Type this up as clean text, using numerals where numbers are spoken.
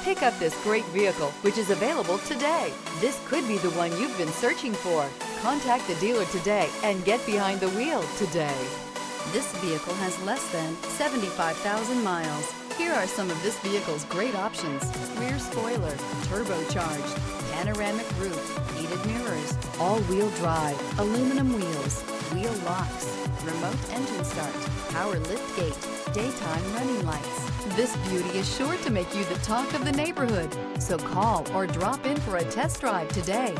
Pick up this great vehicle, which is available today. This could be the one you've been searching for. Contact the dealer today and get behind the wheel today. This vehicle has less than 75,000 miles. Here are some of this vehicle's great options: rear spoiler, turbocharged, panoramic roof, heated mirrors, all-wheel drive, aluminum wheels, wheel locks, remote engine start, power lift gate, daytime running lights. This beauty is sure to make you the talk of the neighborhood. So call or drop in for a test drive today.